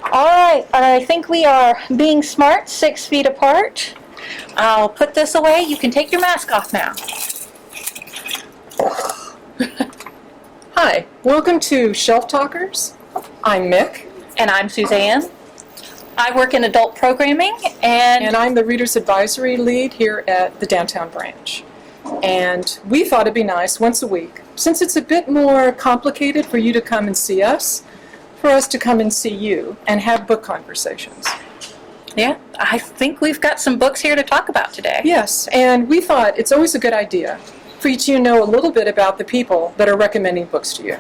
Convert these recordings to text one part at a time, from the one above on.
All right, I think we are being smart, 6 feet apart. I'll put this away. You can take your mask off now. Hi, welcome to Shelf Talkers. I'm Mick. And I'm Suzanne. I work in adult programming, And I'm the Reader's Advisory Lead here at the Downtown Branch. And we thought it'd be nice once a week, since it's a bit more complicated for you to come and see us, for us to come and see you and have book conversations. yeah, I think we've got some books here to talk about today. Yes, and we thought it's always a good idea for you to know a little bit about the people that are recommending books to you.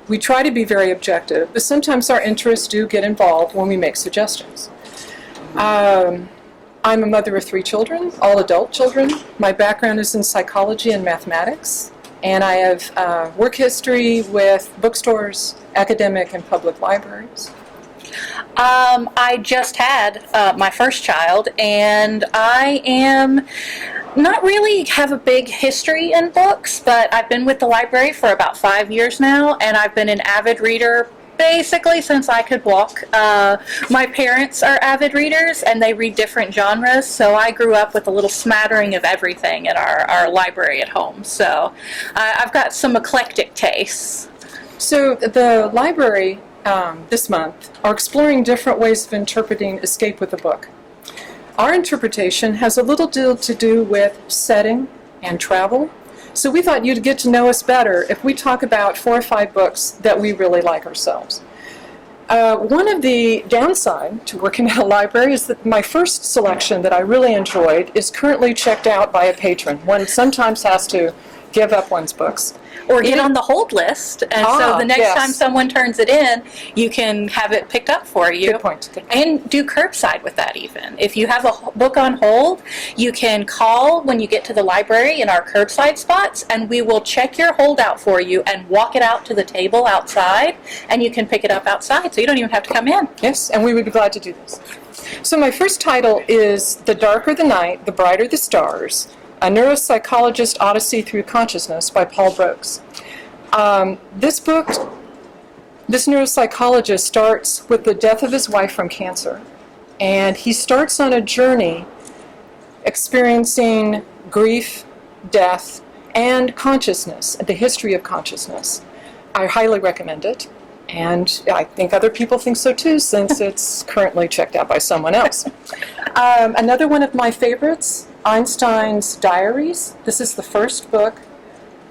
We try to be very objective, but sometimes our interests do get involved when we make suggestions. I'm a mother of 3 children, all adult children. My background is in psychology and mathematics, and I have work history with bookstores, academic and public libraries. I just had my first child, and I am not really have a big history in books, but I've been with the library for about 5 years now, and I've been an avid reader basically since I could walk. My parents are avid readers, and they read different genres, so I grew up with a little smattering of everything at our library at home. So I've got some eclectic tastes. So the library this month are exploring different ways of interpreting escape with a book. Our interpretation has a little deal to do with setting and travel. So we thought you'd get to know us better if we talk about 4 or 5 books that we really like ourselves. One of the downside to working at a library is that my first selection that I really enjoyed is currently checked out by a patron. One sometimes has to give up one's books. Or get on the hold list, and so the next time someone turns it in, you can have it picked up for you. Good point. And do curbside with that even. If you have a book on hold, you can call when you get to the library in our curbside spots, and we will check your holdout for you and walk it out to the table outside, and you can pick it up outside, so you don't even have to come in. Yes, and we would be glad to do this. So my first title is The Darker the Night, the Brighter the Stars, A Neuropsychologist Odyssey Through Consciousness by Paul Brooks. This book, this neuropsychologist starts with the death of his wife from cancer. And he starts on a journey experiencing grief, death, and consciousness, the history of consciousness. I highly recommend it. And I think other people think so too, since it's currently checked out by someone else. Another one of my favorites, Einstein's Diaries. This is the first book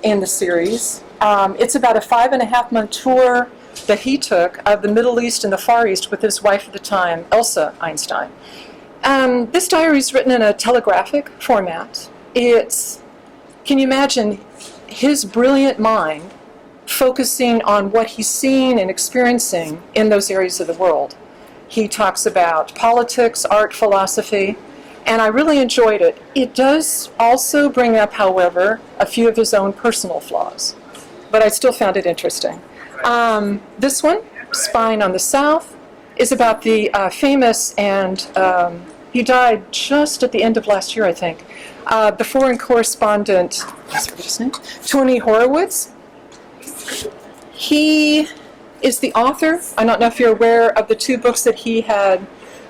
in the series. It's about a 5.5-month tour that he took of the Middle East and the Far East with his wife at the time, Elsa Einstein. This diary is written in a telegraphic format. Can you imagine his brilliant mind focusing on what he's seeing and experiencing in those areas of the world? He talks about politics, art, philosophy, and I really enjoyed it. It does also bring up, however, a few of his own personal flaws, but I still found it interesting. This one, Spying on the South, is about the famous, and he died just at the end of last year, I think, the foreign correspondent, what's his name? Tony Horwitz. He is the author, I don't know if you're aware of the 2 books that he had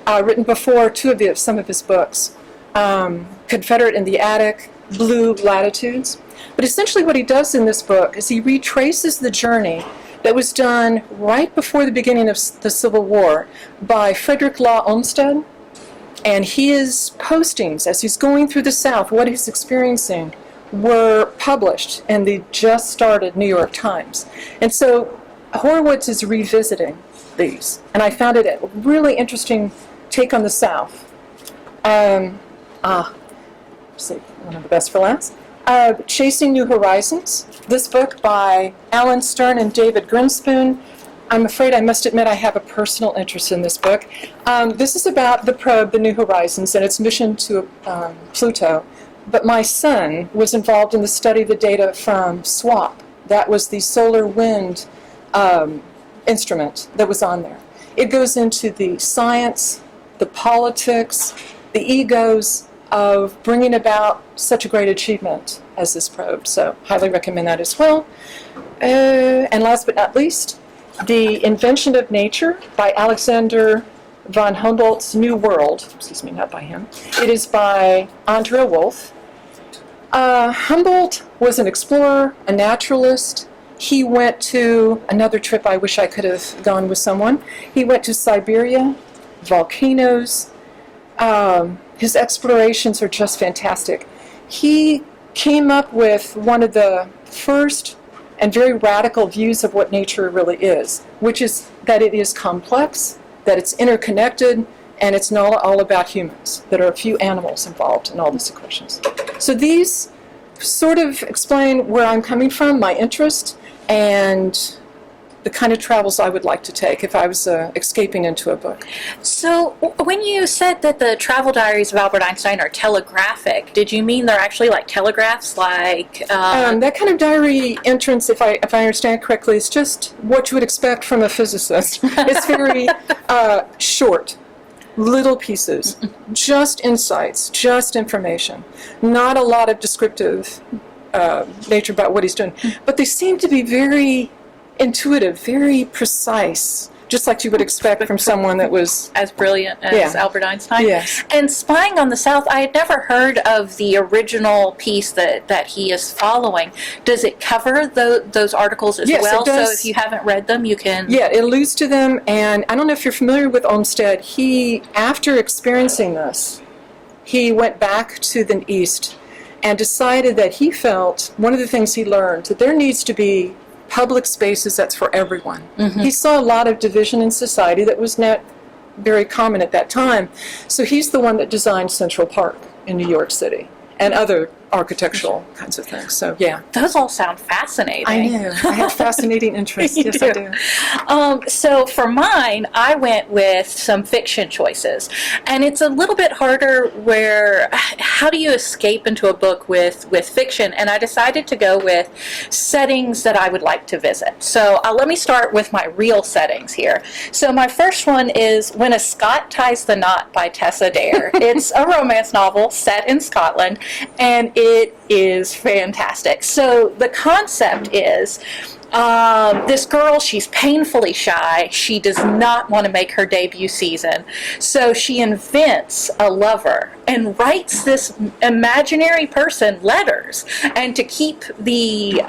written before, some of his books, Confederate in the Attic, Blue Latitudes. But essentially what he does in this book is he retraces the journey that was done right before the beginning of the Civil War by Frederick Law Olmsted. And his postings, as he's going through the South, what he's experiencing, were published in the just started New York Times. And so Horwitz is revisiting these. And I found it a really interesting take on the South. See, one of the best for last. Chasing New Horizons, this book by Alan Stern and David Grinspoon. I'm afraid I must admit I have a personal interest in this book. This is about the probe, the New Horizons, and its mission to Pluto. But my son was involved in the study of the data from SWAP. That was the solar wind instrument that was on there. It goes into the science, the politics, the egos of bringing about such a great achievement as this probe. So highly recommend that as well. And last but not least, The Invention of Nature by Alexander von Humboldt's New World. Excuse me, not by him. It is by Andrea Wulf. Humboldt was an explorer, a naturalist. He went to another trip I wish I could have gone with someone. He went to Siberia, volcanoes. His explorations are just fantastic. He came up with one of the first and very radical views of what nature really is, which is that it is complex, that it's interconnected, and it's not all about humans. There are a few animals involved in all these equations. So these sort of explain where I'm coming from, my interest, and the kind of travels I would like to take if I was escaping into a book. So when you said that the travel diaries of Albert Einstein are telegraphic, did you mean they're actually like telegraphs, like... That kind of diary entrance, if I understand correctly, is just what you would expect from a physicist. It's very short, little pieces, just insights, just information, not a lot of descriptive nature about what he's doing. But they seem to be very intuitive, very precise, just like you would expect from someone that was as brilliant as Albert Einstein. Yes. And Spying on the South, I had never heard of the original piece that he is following. Does it cover those articles as Yes, well? it does. So if you haven't read them, you can... Yeah, it alludes to them, and I don't know if you're familiar with Olmsted. He, after experiencing this, he went back to the East and decided that he felt, one of the things he learned, that there needs to be public spaces that's for everyone. Mm-hmm. He saw a lot of division in society that was not very common at that time. So he's the one that designed Central Park in New York City and other architectural kinds of things. So yeah. Those all sound fascinating. I know. I have fascinating interests. Yes, do. I do. So for mine, I went with some fiction choices. And it's a little bit harder where, how do you escape into a book with fiction? And I decided to go with settings that I would like to visit. So let me start with my real settings here. So my first one is When a Scot Ties the Knot by Tessa Adair. It's a romance novel set in Scotland, and it is fantastic. So the concept is this girl, she's painfully shy. She does not want to make her debut season. So she invents a lover and writes this imaginary person letters. And to keep the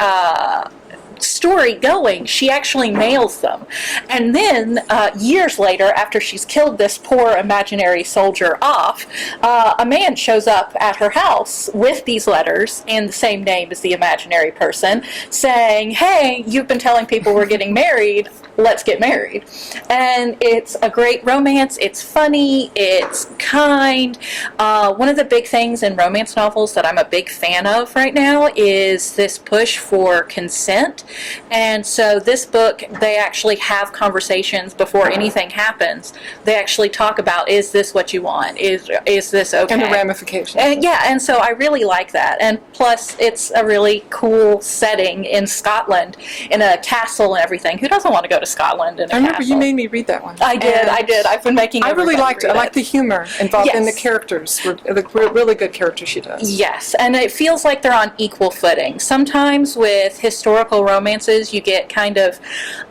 story going, she actually mails them. And then years later, after she's killed this poor imaginary soldier off, a man shows up at her house with these letters and the same name as the imaginary person, saying, hey, you've been telling people we're getting married, let's get married. And it's a great romance. It's funny, it's kind. One of the big things in romance novels that I'm a big fan of right now is this push for consent. And so this book, they actually have conversations before anything happens. They actually talk about, is this what you want? Is this okay? And the ramifications. And so I really like that. And plus, it's a really cool setting in Scotland, in a castle and everything. Who doesn't want to go to Scotland in a castle? I remember you made me read that one. I did. I've been making I really liked it. I like it. the humor involved in the Yes. characters. The really good characters she does. Yes, and it feels like they're on equal footing. Sometimes with historical romances, you get kind of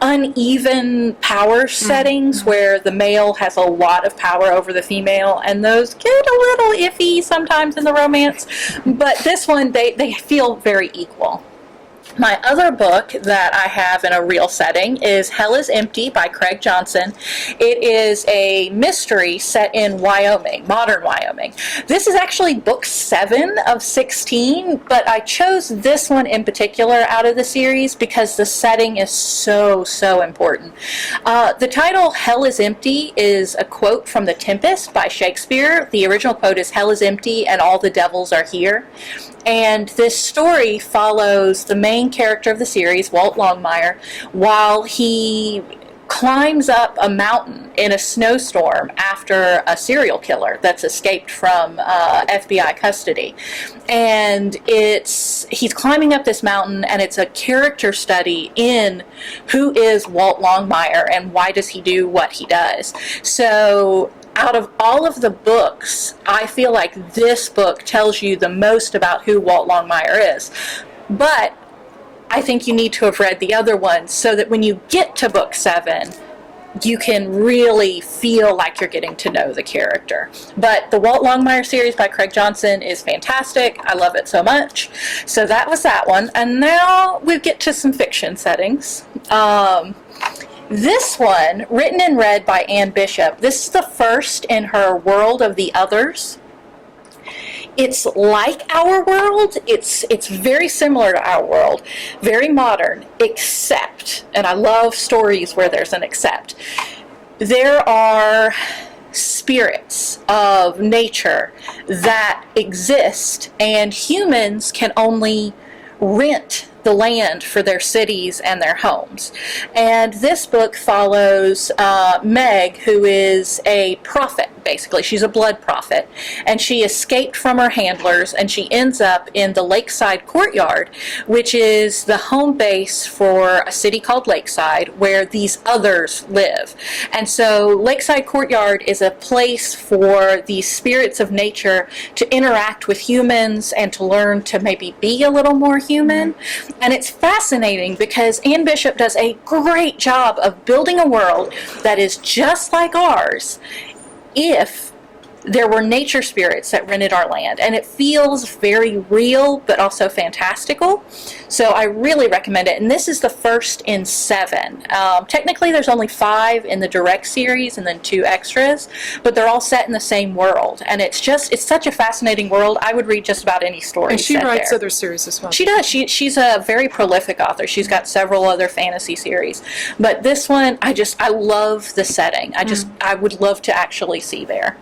uneven power settings where the male has a lot of power over the female, and those get a little iffy sometimes in the romance. But this one, they feel very equal. My other book that I have in a real setting is Hell is Empty by Craig Johnson. It is a mystery set in Wyoming, modern Wyoming. This is actually book 7 of 16, but I chose this one in particular out of the series because the setting is so important. The title, Hell is Empty, is a quote from The Tempest by Shakespeare. The original quote is, Hell is empty and all the devils are here. And this story follows the main character of the series, Walt Longmire, while he climbs up a mountain in a snowstorm after a serial killer that's escaped from FBI custody. And he's climbing up this mountain, and it's a character study in who is Walt Longmire and why does he do what he does. So out of all of the books, I feel like this book tells you the most about who Walt Longmire is. But I think you need to have read the other ones so that when you get to book 7, you can really feel like you're getting to know the character. But the Walt Longmire series by Craig Johnson is fantastic. I love it so much. So that was that one. And now we get to some fiction settings. This one, written and read by Anne Bishop, this is the first in her World of the Others. It's like our world. It's very similar to our world, very modern, except, and I love stories where there's an except, there are spirits of nature that exist, and humans can only rent the land for their cities and their homes. And this book follows Meg, who is a prophet, basically. She's a blood prophet. And she escaped from her handlers, and she ends up in the Lakeside Courtyard, which is the home base for a city called Lakeside, where these others live. And so Lakeside Courtyard is a place for these spirits of nature to interact with humans and to learn to maybe be a little more human. And it's fascinating because Anne Bishop does a great job of building a world that is just like ours if there were nature spirits that rented our land. And it feels very real, but also fantastical. So I really recommend it. And this is the first in 7. Technically, there's only 5 in the direct series and then 2 extras, but they're all set in the same world. And it's such a fascinating world. I would read just about any story. And she writes there. other series as well. She does. She's a very prolific author. She's got several other fantasy series. But this one, I love the setting. I would love to actually see there.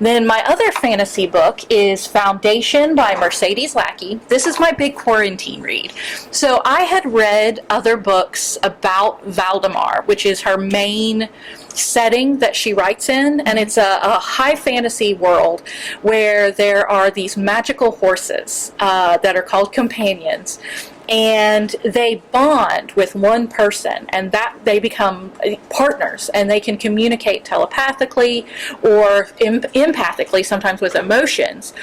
Then my other fantasy book is Foundation by Mercedes Lackey. This is my big quarantine read. So I had read other books about Valdemar, which is her main setting that she writes in, and it's a high fantasy world where there are these magical horses that are called companions, and they bond with one person, and that they become partners, and they can communicate telepathically or empathically, sometimes with emotions.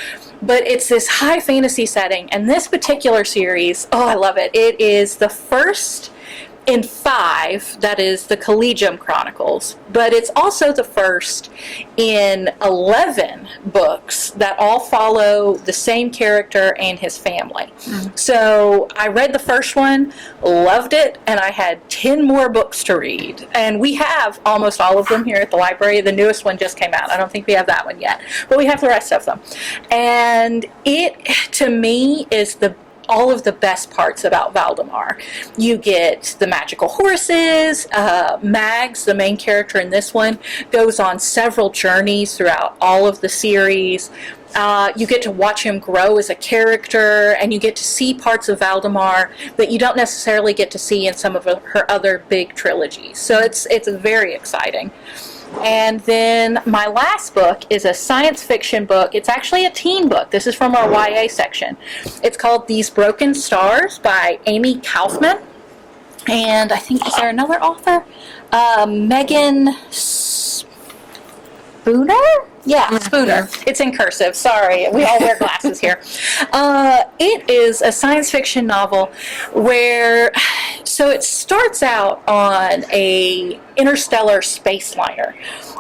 But it's this high fantasy setting, and this particular series, I love it. It is the first in 5, that is the Collegium Chronicles, but it's also the first in 11 books that all follow the same character and his family. So I read the first one, loved it, and I had 10 more books to read. And we have almost all of them here at the library. The newest one just came out. I don't think we have that one yet, but we have the rest of them. And it, to me, is all of the best parts about Valdemar. You get the magical horses. Mags, the main character in this one, goes on several journeys throughout all of the series. You get to watch him grow as a character, and you get to see parts of Valdemar that you don't necessarily get to see in some of her other big trilogies. So it's very exciting. And then my last book is a science fiction book. It's actually a teen book. This is from our YA section. It's called These Broken Stars by Amie Kaufman. And I think, is there another author? Meagan Spooner? Yeah, Spooner. It's in cursive. Sorry, we all wear glasses here. It is a science fiction novel where, so it starts out on a interstellar space liner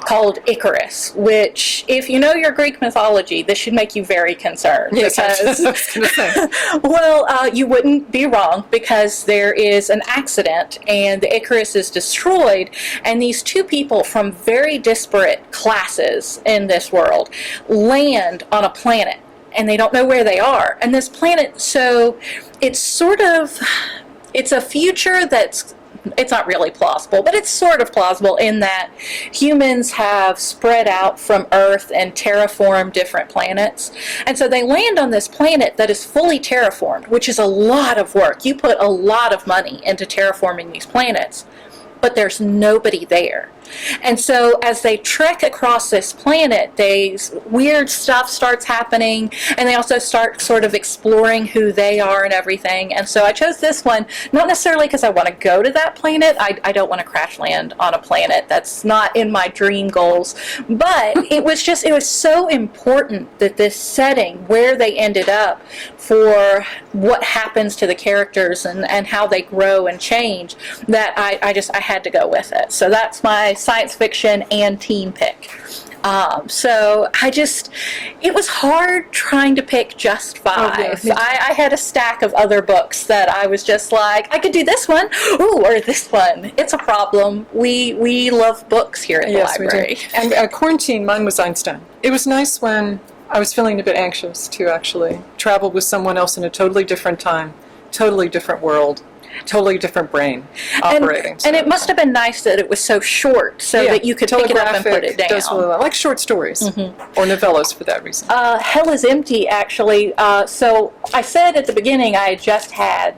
called Icarus, which, if you know your Greek mythology, this should make you very concerned. Yes, because, I was going to say. Well, you wouldn't be wrong, because there is an accident and the Icarus is destroyed, and these 2 people from very disparate classes in this world land on a planet, and they don't know where they are. And this planet, so it's a future it's not really plausible, but it's sort of plausible in that humans have spread out from Earth and terraformed different planets. And so they land on this planet that is fully terraformed, which is a lot of work. You put a lot of money into terraforming these planets, but there's nobody there. And so as they trek across this planet, weird stuff starts happening, and they also start sort of exploring who they are and everything. And so I chose this one, not necessarily because I want to go to that planet. I don't want to crash land on a planet. That's not in my dream goals. But it was so important that this setting, where they ended up, for what happens to the characters and how they grow and change, that I had to go with it. So that's my science fiction and teen pick. So it was hard trying to pick just 5. Yeah. I had a stack of other books that I was just like, I could do this one, or this one. It's a problem. We love books here at the library. We do. And quarantine, mine was Einstein. It was nice when I was feeling a bit anxious to actually travel with someone else in a totally different time, totally different world, totally different brain operating. And it must have been nice that it was so short, so that you could pick it up and put it down. Does really well. Like short stories, or novellas for that reason. Hell is Empty, actually. So I said at the beginning I had just had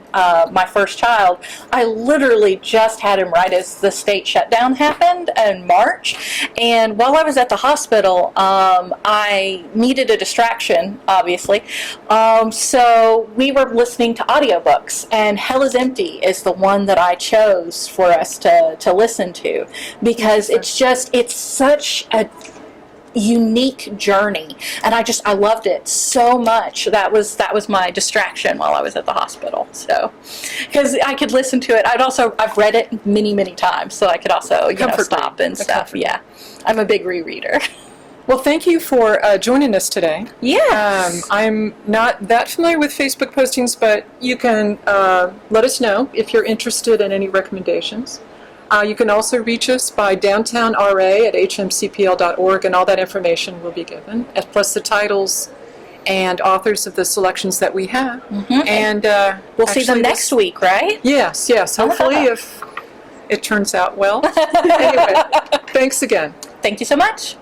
my first child. I literally just had him right as the state shutdown happened in March. And while I was at the hospital, I needed a distraction, obviously. So we were listening to audiobooks, and Hell is Empty is the one that I chose for us to listen to, because it's such a unique journey, and I loved it so much. That was my distraction while I was at the hospital. So, because I could listen to it, I've read it many times, so I could also stop and stuff. Yeah, I'm a big rereader. Well, thank you for joining us today. Yeah. I'm not that familiar with Facebook postings, but you can let us know if you're interested in any recommendations. You can also reach us by downtownra at hmcpl.org, and all that information will be given, plus the titles and authors of the selections that we have. And we'll see them next week, right? Yes. Hopefully, if it turns out well. Anyway, thanks again. Thank you so much.